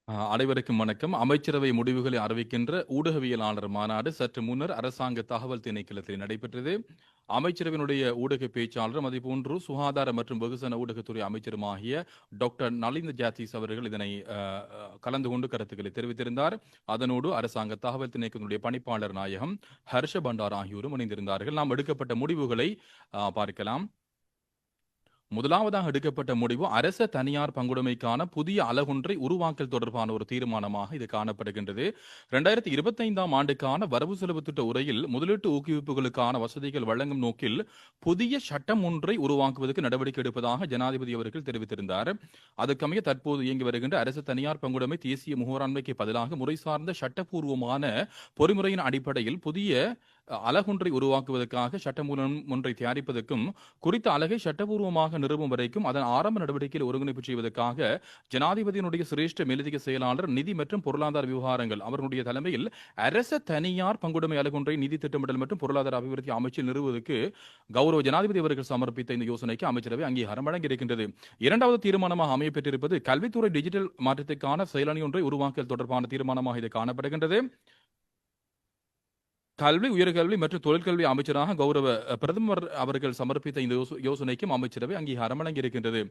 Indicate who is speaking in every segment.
Speaker 1: அனைவருக்கும் வணக்கம். அமைச்சரவை முடிவுகளை அறிவிக்கின்ற ஊடகவியலாளர் மாநாடு சற்று முன்னர் அரசாங்க தகவல் திணைக்களத்தில் நடைபெற்றது. அமைச்சரவையினுடைய ஊடக பேச்சாளரும் அதேபோன்று சுகாதார மற்றும் வெகுஜன ஊடகத்துறை அமைச்சருமாகிய டாக்டர் நலிந்த ஜாத்தீஸ் அவர்கள் இதனை கலந்து கொண்டு கருத்துக்களை தெரிவித்திருந்தார். அதனோடு அரசாங்க தகவல் திணைக்களத்தினுடைய பணிப்பாளர் நாயகம் ஹர்ஷ பண்டார் ஆகியோரும் இணைந்திருந்தார்கள். நாம் எடுக்கப்பட்ட முடிவுகளை பார்க்கலாம். முதலாவதாக எடுக்கப்பட்ட முடிவு அரச தனியார் பங்குடைமைக்கான புதிய அலகொன்றை உருவாக்கல் தொடர்பான ஒரு தீர்மானமாக இது காணப்படுகின்றது. 2025ஆம் ஆண்டுக்கான வரவு செலவு திட்ட உரையில் முதலீட்டு ஊக்குவிப்புகளுக்கான வசதிகள் வழங்கும் நோக்கில் புதிய சட்டம் ஒன்றை உருவாக்குவதற்கு நடவடிக்கை எடுப்பதாக ஜனாதிபதி அவர்கள் தெரிவித்திருந்தார். அதற்கமைய தற்போது இயங்கி வருகின்ற அரசு தனியார் பங்குடைமை தேசிய முகவராண்மைக்கு பதிலாக முறை சார்ந்த சட்டப்பூர்வமான பொறிமுறையின் அடிப்படையில் புதிய அலகொன்றை உருவாக்குவதற்காக சட்டமூலம் ஒன்றை தயாரிப்பதற்கும் குறித்த அலகை சட்டபூர்வமாக நிறுவும் வரைக்கும் அதன் ஆரம்ப நடவடிக்கையில் ஒருங்கிணைப்பு செய்வதற்காக ஜனாதிபதியினுடைய சிரேஷ்ட மேலதிக செயலாளர் நிதி மற்றும் பொருளாதார விவகாரங்கள் அவர்களுடைய தலைமையில் அரச தனியார் பங்குடைமை அலகொன்றை நிதி திட்டமிடல் மற்றும் பொருளாதார அபிவிருத்தி அமைச்சில் நிறுவுவதற்கு கௌரவ ஜனாதிபதி அவர்கள் சமர்ப்பித்த இந்த யோசனைக்கு அமைச்சரவை அங்கீகாரம் வழங்கியிருக்கின்றது. இரண்டாவது தீர்மானமாக அமையப்பெற்றிருப்பது கல்வித்துறை டிஜிட்டல் மாற்றத்திற்கான செயலணி ஒன்றை உருவாக்கல் தொடர்பான தீர்மானமாக இது காணப்படுகின்றது. கல்வி, உயர்கல்வி மற்றும் தொழிற்கல்வி அமைச்சராக கௌரவ பிரதமர் அவர்கள் சமர்ப்பித்த இந்த யோசனைக்கும் அமைச்சரவை அங்கீகாரம் வழங்கியிருக்கின்றது.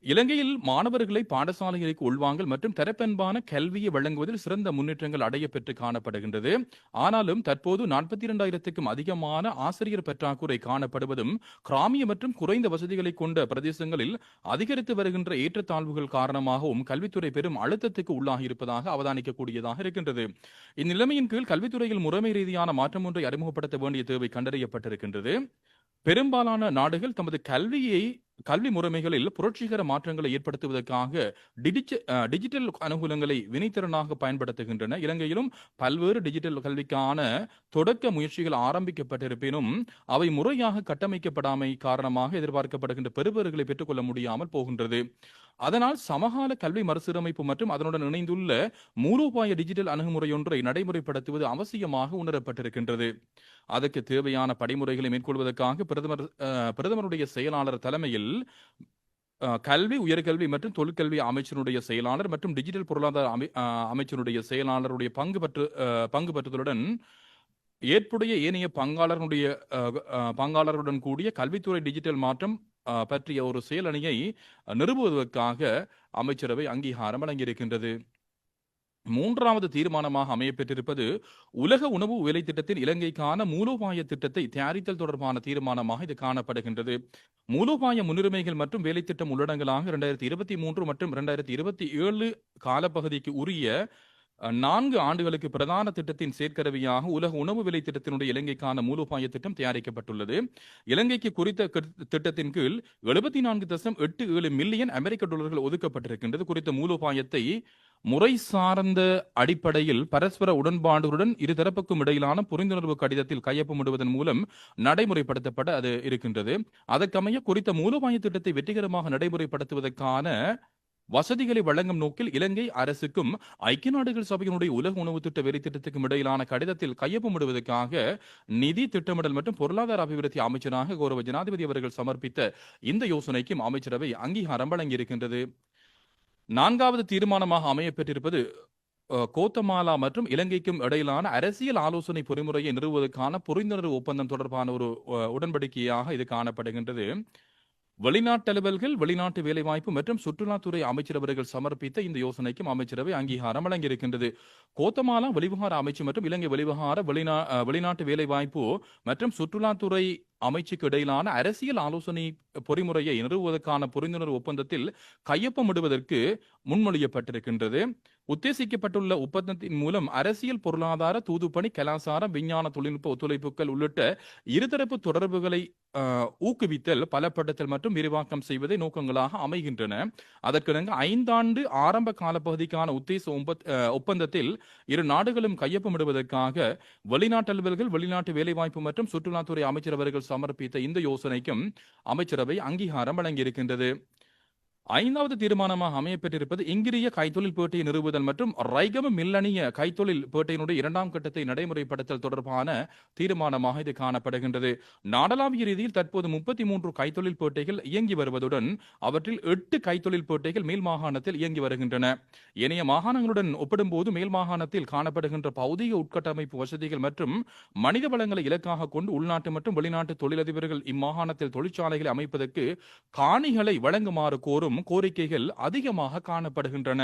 Speaker 1: இலங்கையில் மாணவர்களை பாடசாலைகளுக்கு உள்வாங்கல் மற்றும் தரப்பென்பான கல்வியை வழங்குவதில் சிறந்த முன்னேற்றங்கள் அடையப்பெற்று காணப்படுகின்றது. ஆனாலும் தற்போது 42,000க்கும் அதிகமான ஆசிரியர் பற்றாக்குறை காணப்படுவதும் கிராமிய மற்றும் குறைந்த வசதிகளை கொண்ட பிரதேசங்களில் அதிகரித்து வருகின்ற ஏற்றத்தாழ்வுகள் காரணமாகவும் கல்வித்துறை பெரும் அழுத்தத்துக்கு உள்ளாகி இருப்பதாக அவதானிக்கக்கூடியதாக இருக்கின்றது. இந்நிலைமையின் கீழ் கல்வித்துறையில் முறைமை ரீதியான மாற்றம் ஒன்றை அறிமுகப்படுத்த வேண்டிய தேவை கண்டறியப்பட்டிருக்கின்றது. பெரும்பாலான நாடுகள் தமது கல்வி முறைமைகளில் புரட்சிகர மாற்றங்களை ஏற்படுத்துவதற்காக டிஜிட்டல் அனுகூலங்களை வினைத்திறனாக பயன்படுத்துகின்றன. இலங்கையிலும் பல்வேறு டிஜிட்டல் கல்விக்கான தொடக்க முயற்சிகள் ஆரம்பிக்கப்பட்டிருப்பினும் அவை முறையாக கட்டமைக்கப்படாமை காரணமாக எதிர்பார்க்கப்படுகின்ற பெறுபேறுகளை பெற்றுக்கொள்ள முடியாமல் போகின்றது. அதனால் சமகால கல்வி மறுசீரமைப்பு மற்றும் அதனுடன் இணைந்துள்ள மூலோபாய டிஜிட்டல் அணுகுமுறையொன்றை நடைமுறைப்படுத்துவது அவசியமாக உணரப்பட்டிருக்கின்றது. அதற்கு தேவையான படிமுறைகளை மேற்கொள்வதற்காக பிரதமருடைய செயலாளர் தலைமையில் கல்வி, உயர்கல்வி மற்றும் தொழிற்கல்வி அமைச்சருடைய செயலாளர் மற்றும் டிஜிட்டல் பொருளாதார அமைச்சருடைய செயலாளருடைய பங்கு பற்றுதலுடன் ஏற்புடைய ஏனைய பங்காளருடன் கூடிய கல்வித்துறை டிஜிட்டல் மாற்றம் பற்றிய ஒரு செயலணியை நிறுவுவதற்காக அமைச்சரவை அங்கீகாரம் வழங்கியிருக்கின்றது. மூன்றாவது தீர்மானமாக அமையப்பெற்றிருப்பது உலக உணவு வேலை திட்டத்தில் இலங்கைக்கான மூலோபாய திட்டத்தை தயாரித்தல் தொடர்பான தீர்மானமாக இது காணப்படுகின்றது. மூலோபாய முன்னுரிமைகள் மற்றும் வேலை திட்டம் உள்ளடங்கலாக 2023 மற்றும் 2027 காலப்பகுதிக்கு உரிய 4 ஆண்டுகளுக்கு பிரதான திட்டத்தின் செயற்கருவியாக உலக உணவு விலை திட்டத்தினுடைய இலங்கைக்கான மூலோபாய திட்டம் தயாரிக்கப்பட்டுள்ளது. இலங்கைக்கு குறித்த திட்டத்தின் கீழ் 74.87 மில்லியன் அமெரிக்க டாலர்கள் ஒதுக்கப்பட்டிருக்கின்றது. குறித்த மூலோபாயத்தை முறை சார்ந்த அடிப்படையில் பரஸ்பர உடன்பாடுகளுடன் இருதரப்புக்கும் இடையிலான புரிந்துணர்வு கடிதத்தில் கையொப்பமிடுவதன் மூலம் நடைமுறைப்படுத்தப்பட அது இருக்கின்றது. அதற்கமைய குறித்த மூலோபாய திட்டத்தை வெற்றிகரமாக நடைமுறைப்படுத்துவதற்கான வசதிகளை வழங்கும் நோக்கில் இலங்கை அரசுக்கும் ஐக்கிய நாடுகள் சபையினுடைய உலக உணவு திட்ட வேலை திட்டத்துக்கும் இடையிலான கடிதத்தில் கையொப்பமிடுவதற்காக நிதி திட்டமிடல் மற்றும் பொருளாதார அபிவிருத்தி அமைச்சராக கௌரவ ஜனாதிபதி அவர்கள் சமர்ப்பித்த இந்த யோசனைக்கும் அமைச்சரவை அங்கீகாரம் வழங்கியிருக்கின்றது. நான்காவது தீர்மானமாக அமையப்பெற்றிருப்பது கோத்தமாலா மற்றும் இலங்கைக்கும் இடையிலான அரசியல் ஆலோசனை பொறிமுறையை நிறுவுவதற்கான புரிந்துணர்வு ஒப்பந்தம் தொடர்பான ஒரு உடன்படிக்கையாக இது காணப்படுகின்றது. வெளிநாட்டலுவல்கள், வெளிநாட்டு வேலைவாய்ப்பு மற்றும் சுற்றுலாத்துறை அமைச்சர் அவர்கள் சமர்ப்பித்த இந்த யோசனைக்கும் அமைச்சரவை அங்கீகாரம் வழங்கியிருக்கின்றது. கோத்தமாலா வெளிவிவகார அமைச்சு மற்றும் இலங்கை வெளிநாட்டு வேலைவாய்ப்பு மற்றும் சுற்றுலாத்துறை அமைச்சுக்கு இடையிலான அரசியல் ஆலோசனை பொறிமுறையை நிறுவுவதற்கான புரிந்துணர்வு ஒப்பந்தத்தில் கையொப்பமிடுவதற்கு முன்மொழியப்பட்டிருக்கின்றது. உத்தேசிக்கப்பட்டுள்ள ஒப்பந்தத்தின் மூலம் அரசியல், பொருளாதார, தூதுப்பணி, கலாசாரம், விஞ்ஞான தொழில்நுட்ப ஒத்துழைப்புகள் உள்ளிட்ட இருதரப்பு தொடர்புகளை ஊக்குவித்தல், பலப்படுத்தல் மற்றும் விரிவாக்கம் செய்வதை நோக்கங்களாக அமைகின்றன. அதற்கிணங்க 5 ஆண்டு ஆரம்ப காலப்பகுதிக்கான உத்தேச ஒப்பந்தத்தில் இரு நாடுகளும் கையொப்பமிடுவதற்காக வெளிநாட்டு அலுவல்கள், வெளிநாட்டு வேலைவாய்ப்பு மற்றும் சுற்றுலாத்துறை அமைச்சர் அவர்கள் சமர்ப்பித்த இந்த யோசனைக்கும் அமைச்சரவை அங்கீகாரம் வழங்கியிருக்கின்றது. ஐந்தாவது தீர்மானமாக அமையப்பெற்றிருப்பது இங்கிரிய கைத்தொழில் பேட்டையை நிறுவுதல் மற்றும் ரைகம மில்லனிய கைத்தொழில் பேட்டையினுடைய 2ஆம் கட்டத்தை நடைமுறைப்படுத்தல் தொடர்பான தீர்மானமாக இது காணப்படுகின்றது. நாடளாவிய ரீதியில் தற்போது 33 கைத்தொழில் பேட்டைகள் இயங்கி வருவதுடன் அவற்றில் 8 கைத்தொழில் பேட்டைகள் மேல் மாகாணத்தில் இயங்கி வருகின்றன. ஏனைய மாகாணங்களுடன் ஒப்பிடும்போது மேல் மாகாணத்தில் காணப்படுகின்ற பௌதிக உட்கட்டமைப்பு வசதிகள் மற்றும் மனித வளங்களை இலக்காக கொண்டு உள்நாட்டு மற்றும் வெளிநாட்டு தொழிலதிபர்கள் இம்மாகாணத்தில் தொழிற்சாலைகளை அமைப்பதற்கு காணிகளை வழங்குமாறு கோரும் கோரிக்கைகள் அதிகமாக காணப்படுகின்றன.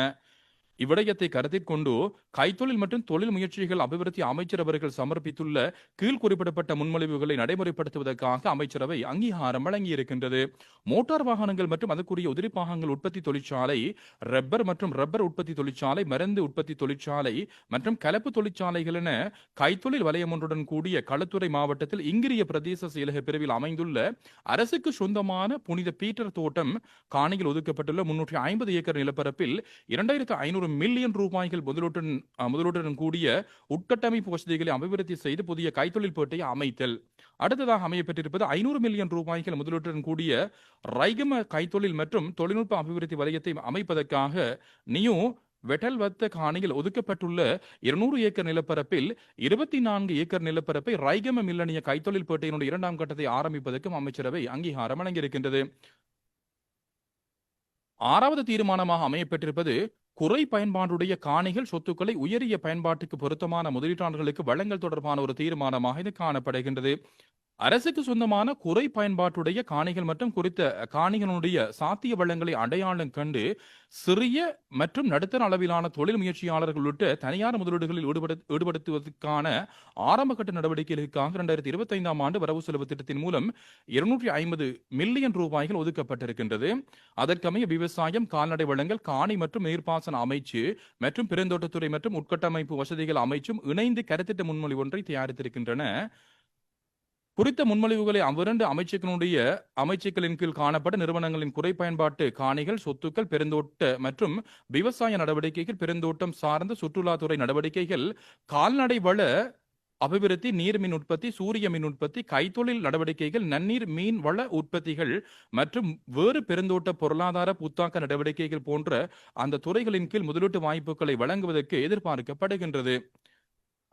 Speaker 1: இவ்விடயத்தை கருத்தில் கொண்டு கைத்தொழில் மற்றும் தொழில் முயற்சிகள் அபிவிருத்தி அமைச்சர் அவர்கள் சமர்ப்பித்துள்ள கீழ் குறிப்பிடப்பட்ட முன்மொழிவுகளை நடைமுறைப்படுத்துவதற்காக அமைச்சரவை அங்கீகாரம் வழங்கியிருக்கின்றது. மோட்டார் வாகனங்கள் மற்றும் அதற்குரிய உதிரி பாகங்கள் உற்பத்தி தொழிற்சாலை, ரப்பர் மற்றும் ரப்பர் உற்பத்தி தொழிற்சாலை, மருந்து உற்பத்தி தொழிற்சாலை மற்றும் கலப்பு தொழிற்சாலைகள் என கைத்தொழில் வலயம் ஒன்றுடன் கூடிய களுத்துறை மாவட்டத்தில் இங்கிரிய பிரதேச செயலக பிரிவில் அமைந்துள்ள அரசுக்கு சொந்தமான புனித பீட்டர் தோட்டம் காணியில் ஒதுக்கப்பட்டுள்ள 350 ஏக்கர் நிலப்பரப்பில் 2500 மில்லியன் ரூபாய்கள் முதலீட்டுடன் கூடிய உட்கட்டமைப்பு வசதிகளை அபிவிருத்தி செய்து புதிய கைத்தொழில் பேட்டையை அமைத்தல். அடுத்ததாக அமையப்பட்டிருப்பது 500 மில்லியன் ரூபாய்கள் முதலீட்டுடன் கூடிய ரைகம கைத்தொழில் மற்றும் தொழில்நுட்ப அபிவிருத்தி வலயத்தை அமைப்பதற்காக நியூ வெட்டல்வத்த காணியில் ஒதுக்கப்பட்டுள்ள 200 ஏக்கர் நிலப்பரப்பில் 24 ஏக்கர் நிலப்பரப்பை ரைகம மில்லனிய கைத்தொழில் பேட்டையினுடைய 2ஆம் கட்டத்தை ஆரம்பிப்பதற்கும் அமைச்சரவை அங்கீகாரம் வழங்கியிருக்கின்றது. 6வது தீர்மானமாக அமையப்பட்டிருப்பது குறை பயன்பாடுடைய காணிகள் சொத்துக்களை உயரிய பயன்பாட்டுக்கு பொருத்தமான முதலீட்டாளர்களுக்கு வழங்கல் தொடர்பான ஒரு தீர்மானமாக இது காணப்படுகின்றது. அரசுக்கு சொந்தமான குறை பயன்பாட்டுடைய காணிகள் மற்றும் குறித்த காணிகளுடைய சாத்திய வளங்களை அடையாளம் கண்டு சிறிய மற்றும் நடுத்தர அளவிலான தொழில் முயற்சியாளர்கள் உள்ளிட்ட தனியார் முதலீடுகளில் ஈடுபடுத்துவதற்கான ஆரம்பகட்ட நடவடிக்கைகளுக்காக 2025ஆம் ஆண்டு வரவு செலவு திட்டத்தின் மூலம் 250 மில்லியன் ரூபாய்கள் ஒதுக்கப்பட்டிருக்கின்றது. அதற்கமைய விவசாயம், கால்நடை வளங்கள், காணி மற்றும் நீர்ப்பாசன அமைச்சு மற்றும் பெருந்தோட்டத்துறை மற்றும் உட்கட்டமைப்பு வசதிகள் அமைச்சும் இணைந்து கருத்திட்ட முன்மொழிவு ஒன்றை தயாரித்திருக்கின்றன. குறித்த முன்மொழிவுகளை அவ்விரண்டு அமைச்சுக்களின் கீழ் காணப்பட்ட நிறுவனங்களின் குறை பயன்பாட்டு காணிகள், சொத்துக்கள், பெருந்தோட்ட மற்றும் விவசாய நடவடிக்கைகள், பெருந்தோட்டம் சார்ந்த சுற்றுலாத்துறை நடவடிக்கைகள், கால்நடை வள அபிவிருத்தி, நீர் மின் உற்பத்தி, சூரிய மின் உற்பத்தி, கைத்தொழில் நடவடிக்கைகள், நன்னீர் மீன் வள உற்பத்திகள் மற்றும் வேறு பெருந்தோட்ட பொருளாதார புத்தாக்க நடவடிக்கைகள் போன்ற அந்த துறைகளின் கீழ் முதலீட்டு வாய்ப்புகளை வழங்குவதற்கு எதிர்பார்க்கப்படுகின்றது.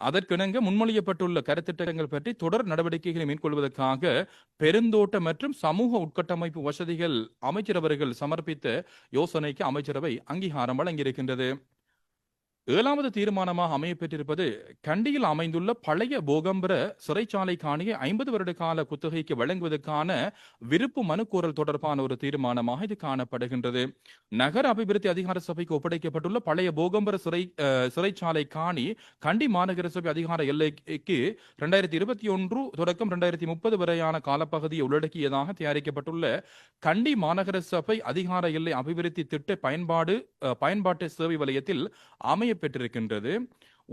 Speaker 1: அதற்கிணங்க முன்மொழியப்பட்டுள்ள கருத்திட்டங்கள் பற்றி தொடர் நடவடிக்கைகளை மேற்கொள்வதற்காக பெருந்தோட்ட மற்றும் சமூக உட்கட்டமைப்பு வசதிகள் அமைச்சர் அவர்கள் சமர்ப்பித்த யோசனைக்கு அமைச்சரவை அங்கீகாரம் வழங்கியிருக்கின்றது. 7வது தீர்மானமாக அமையப்பெற்றிருப்பது கண்டியில் அமைந்துள்ள பழைய போகம்பர சிறைச்சாலை காணியை 50 வருட கால குத்தகைக்கு வழங்குவதற்கான விருப்பு மனு கோரல் தொடர்பான ஒரு தீர்மானமாக இது காணப்படுகின்றது. நகர அபிவிருத்தி அதிகார சபைக்கு ஒப்படைக்கப்பட்டுள்ள பழைய போகம்பர சிறைச்சாலை காணி கண்டி மாநகர சபை அதிகார எல்லைக்கு 2021 தொடக்கம் 2030 வரையான காலப்பகுதியை உள்ளடக்கியதாக தயாரிக்கப்பட்டுள்ள கண்டி மாநகர சபை அதிகார எல்லை அபிவிருத்தி திட்ட பயன்பாட்டு சேவை வலயத்தில் பெற்றிருக்கின்றது.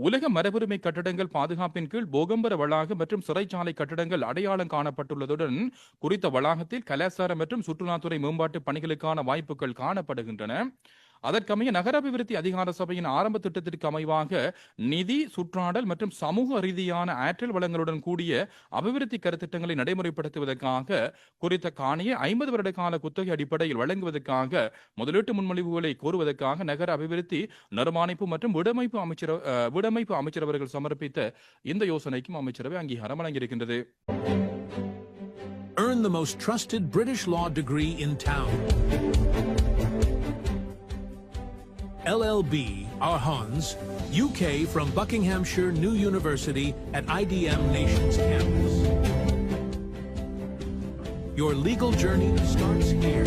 Speaker 1: உலக மரபுரிமை கட்டடங்கள் பாதுகாப்பின் கீழ் போகம்பர வளாகம் மற்றும் சிறைச்சாலை கட்டடங்கள் அடையாளம் காணப்பட்டுள்ளதுடன் குறித்த வளாகத்தில் கலாச்சார மற்றும் சுற்றுலாத்துறை மேம்பாட்டு பணிகளுக்கான வாய்ப்புகள் காணப்படுகின்றன. அதற்கமைய நகர அபிவிருத்தி அதிகார சபையின் ஆரம்ப திட்டத்திற்கு அமைவாக நிதி, சுற்றாடல் மற்றும் சமூக ரீதியான ஆற்றல் வளங்களுடன் கூடிய அபிவிருத்தி கருத்திட்டங்களை நடைமுறைப்படுத்துவதற்காக குறித்த காணியை 50 வருட கால குத்தகை அடிப்படையில் வழங்குவதற்காக முதலீட்டு முன்மொழிவுகளை கோருவதற்காக நகர அபிவிருத்தி, நிர்மாணிப்பு மற்றும் வீடமைப்பு அமைச்சர் அவர்கள் சமர்ப்பித்த இந்த யோசனைக்கும் அமைச்சரவை அங்கீகாரம் வழங்கியிருக்கின்றது.
Speaker 2: Earn the most trusted British law degree in town. LLB, Arhans, UK from Buckinghamshire New University at IDM Nations Campus. Your legal journey starts here.